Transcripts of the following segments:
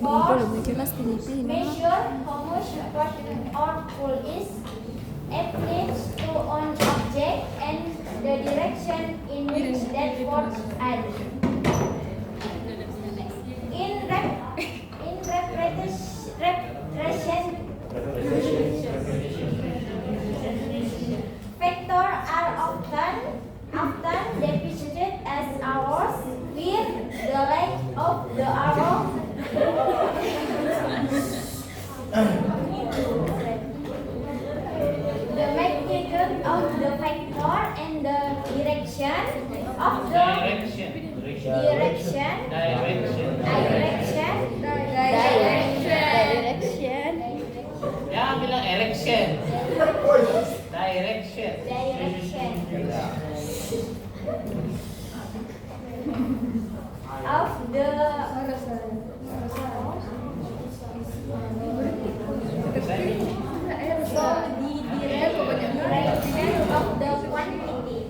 Or measure how much person or pull is applied to an object and the direction in which that force acts. In representation, vectors are often depicted as arrows with the leg of the arrow the magnitude of the vector and the direction of the direction Ya bilang erection. Direction. Of the quantity.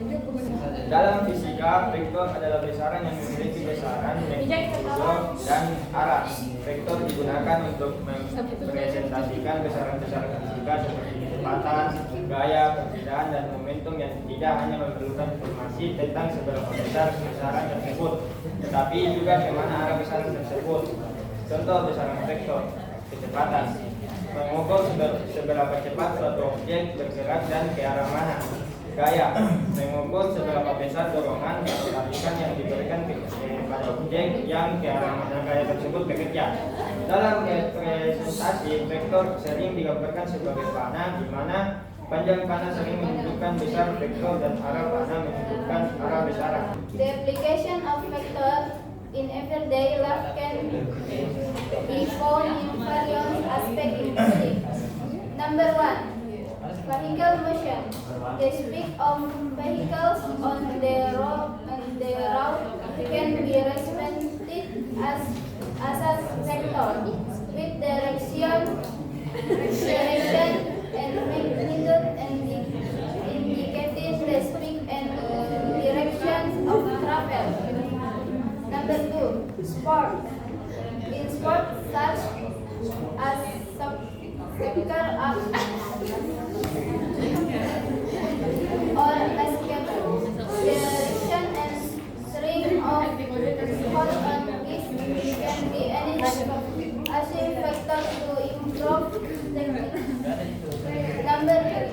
Dalam fisika, vektor adalah besaran yang memiliki besaran, magnitudo, dan arah. Vektor digunakan untuk merepresentasikan besaran-besaran fisika seperti kecepatan, gaya, perbedaan, dan momentum yang tidak hanya memerlukan informasi tentang seberapa besar besaran tersebut, tetapi juga kemana arah besaran tersebut. Contoh besaran vektor: kecepatan mengukur seberapa cepat suatu objek bergerak dan ke arah mana. Gaya mengukur seberapa besar dorongan atau tarikan yang diberikan kepada objek yang ke arah mana gaya tersebut bekerja. Dalam representasi, vektor sering digambarkan sebagai panah, di mana panjang panah sering menunjukkan besar vektor dan arah panah menunjukkan arah besaran. The application of vector in everyday life can be found in various aspects including: number 1, vehicle motion. They speak of vehicles on the road can be represented as a vector with direction and magnitude and indicating the speed and direction of travel. Number 2, sport. In sport such as soccer or basketball, the direction and string of hold on this can be enhanced as a factor to improve technique. Number 3,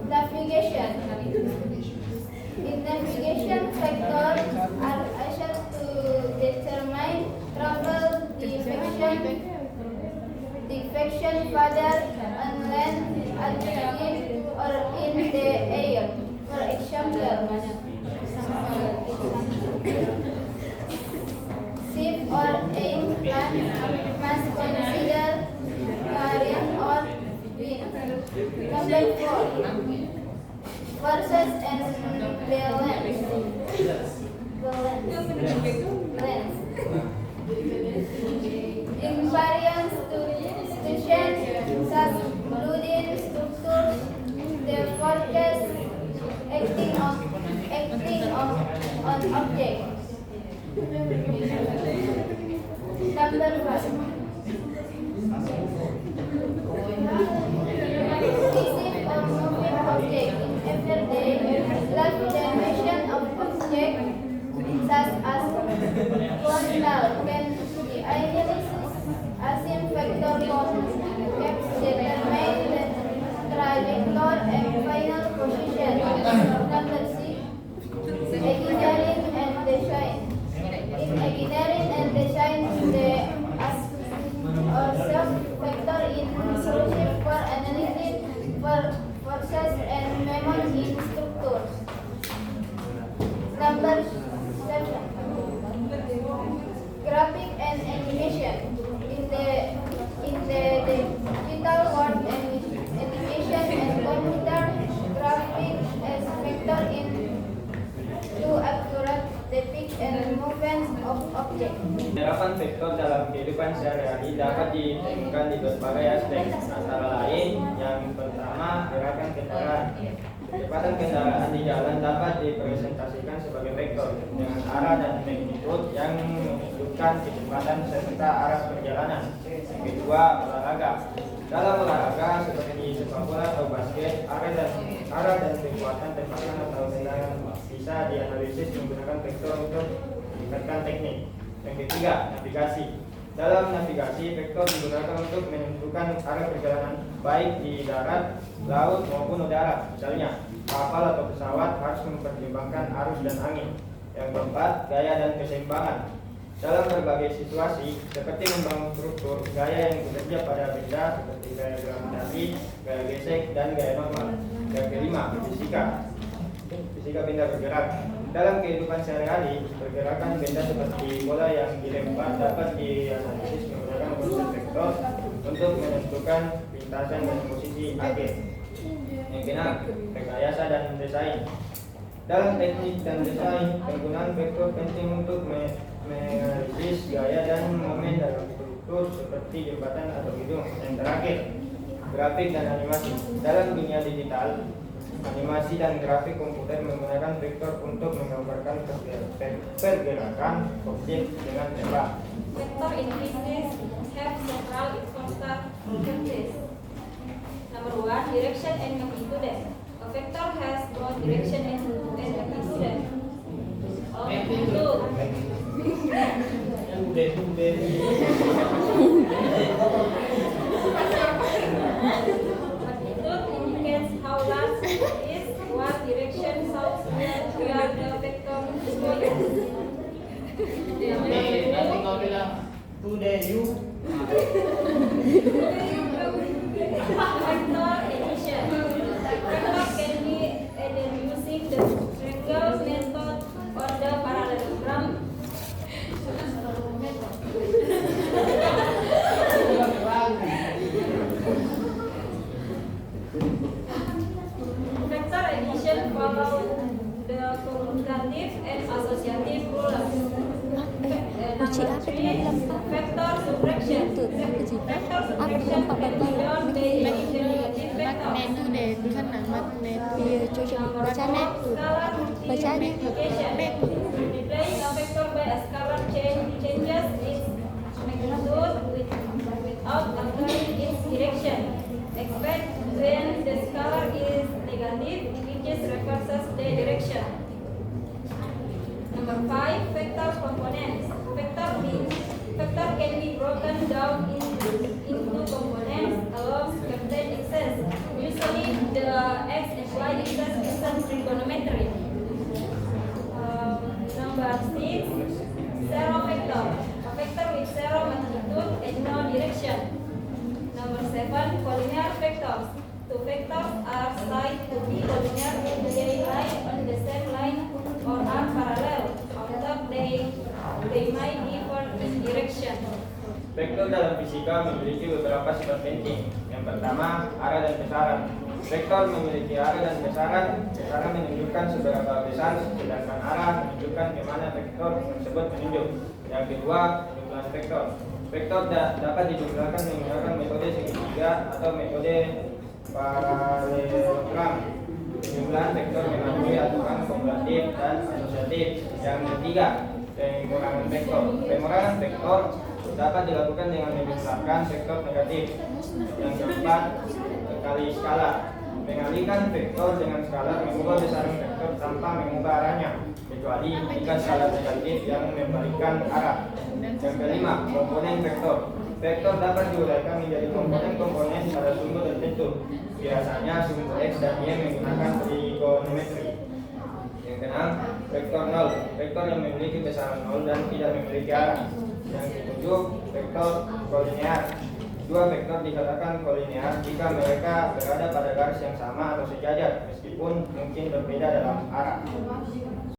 navigation. In navigation, factors are used to determine travel direction whether on land, at sea, or in the air. For example, ship or airplane must consider current or wind. Number 4, forces and balance. Invariance to situations such including structures, the forces acting on objects. Number 1, physics or moving object in everyday life. Dimension of object such as quantal can be analyzed as in vector form, determine the trajectory and final position. Number 6, engineering and design. In engineering and design, the vector is crucial for analyzing forces and moment in structures. Number 7, graphic and animation. In the digital world, animation and computer graphics as vector in to accurate depict and movements of objects. Penerapan vektor dalam kehidupan sehari-hari dapat ditemukan di berbagai aspek, antara lain yang pertama gerakan kendaraan. Kecepatan kendaraan di jalan dapat dipresentasikan sebagai vektor dengan arah dan magnitudo yang menunjukkan kecepatan serta arah perjalanan. Yang kedua, olahraga. Dalam olahraga seperti sepak bola atau basket, arah dan kekuatan tembakan atau tendangan bisa dianalisis menggunakan vektor untuk meningkatkan teknik. Yang ketiga, navigasi. Dalam navigasi, vektor digunakan untuk menentukan arah perjalanan baik di darat, laut maupun udara. Misalnya, kapal atau pesawat harus mempertimbangkan arus dan angin. Yang keempat, gaya dan keseimbangan. Dalam berbagai situasi, seperti membangun struktur, gaya yang bekerja pada benda seperti gaya gravitasi, gaya gesek, dan gaya normal. Yang kelima, fisika. Fisika benda bergerak. Dalam kehidupan sehari-hari, pergerakan benda seperti bola yang dilempar dapat dianalisis menggunakan konsep vektor untuk menentukan lintasan dan posisi akhir. Yang keenam, rekayasa dan desain. Dalam teknik dan desain, penggunaan vektor penting untuk menganalisis gaya dan momen dalam struktur seperti jembatan atau gedung. Yang terakhir, grafik dan animasi. Dalam dunia digital, animasi dan grafik komputer menggunakan vektor untuk menggambarkan pergerakan objek dengan tembak. Vector in physics have several important properties. Number one, direction and magnitude. A vector has both direction and magnitude. Magnitude. Magnitude indicates how large it is, what direction south where the vector is going. Nanti kau bilang today you. Vector addition. Vector can be added using the triangle method or the parallelogram. Vector addition follow the commutative and associative rules. Number three, vector subtraction. Vector subtraction can be done by using negative vectors. Magnet itu deh, tulisan magnet. Iya, coba baca net. Scalar Bacanya. multiplication. Multiplying a vector by a scalar changes its magnitude without altering its direction. Except when the scalar is negative, which reverses the direction. Number 5, vector components. Vector can be broken down into components along certain axes. Usually, the x and y axis is trigonometry. Number 6, zero vector. A vector with zero magnitude and no direction. Number 7, collinear vectors. Two vectors are said to be collinear if they lie on the same line or are parallel, although they might differ in direction. Vektor dalam fisika memiliki beberapa sifat penting. Yang pertama, arah dan besaran. Vektor memiliki arah dan besaran. Besaran menunjukkan seberapa besar, sedangkan arah menunjukkan kemana vektor tersebut menunjuk. Yang kedua, jumlah vektor. Vektor dapat dijumlahkan menggunakan metode segitiga atau metode paralelogram. Jumlah vektor mengandung aturan kumulatif dan asosiatif. Yang ketiga, pengurangan vektor. Pengurangan vektor dapat dilakukan dengan menjumlahkan vektor negatif. Yang keempat, kali skala. Mengalihkan vektor dengan skala mengubah besaran vektor tanpa mengubah arahnya, kecuali jika skala negatif yang membalikkan arah. Yang kelima, komponen vektor. Vektor dapat diuraikan menjadi komponen-komponen pada sumber tertentu. Biasanya sumber x dan y menggunakan trigonometri. Yang keenam, vektor 0. Vektor yang memiliki besaran 0 dan tidak memiliki arah. Yang ketujuh, vektor kolinear. Dua vektor dikatakan kolinear jika mereka berada pada garis yang sama atau sejajar, meskipun mungkin berbeda dalam arah.